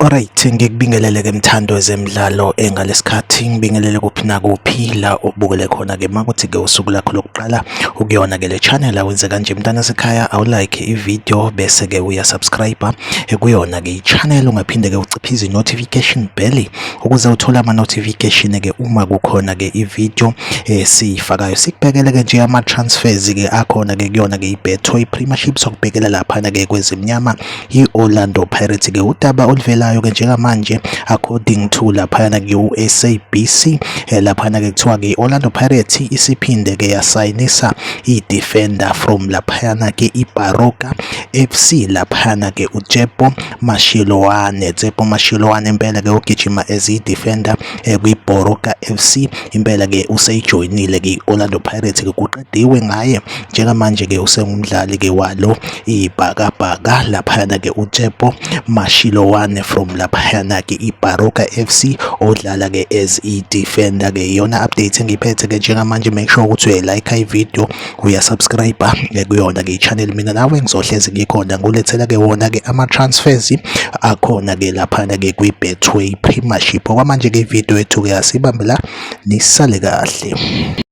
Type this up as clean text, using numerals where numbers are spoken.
Alright, ngikubingelele-ke mthando wezemidlalo ngalesikhathi ngibingelele kuphi nakuphi la ubukele khona-ke makuthi-ke usuku lakho lokuqala ukuyona-ke le channel awenze kanje mntana sekhaya awulike ivideo bese-ke uyasubscribe kuyona-ke i-channel ungaphinde-ke uciphize i-notification bell ukuze uthole ama-notification-ke uma kukhona-ke ivideo siyifakayo. Sikubhekele-ke nje ama-transfers-ke akhona-ke kuyona-ke i-Betway Premiership sokubhekela laphana-ke kwezimnyama i-Orlando Pirates-ke udaba oluvelayo ke njengamanje according to laphana ku-SABC laphana ke kuthiwa-ke i-Orlando Pirates isiphinde ke yasayinisa i-defender from laphana ke iBaroka FC laphana ke uTsepo Mashelwane. Tsepo Mashelwane impela ke ugijima as i-defender kwiBaroka FC impela ke useyijoyinile ke i-Orlando Pirates ke kuqediwe ngaye njengamanje ke usengumdlali ke walo ibhakabhaka laphana ke uTsepo Mashelwane from laphana ke iBaroka FC odlala ke as i-defender ke. Iyona update engiphethe ke njengamanje. Make sure ukuthi uyayilike ivideo, uyasubscribe kuyona ke i-channel. Mina nawe ngizohlezi ngikhona ngulethela ke wona ke ama-transfers akhona ke laphana ke kwi-Betway Premiership. Okwamanje ke ivideo yethu ke asibambe la, nisale kahle.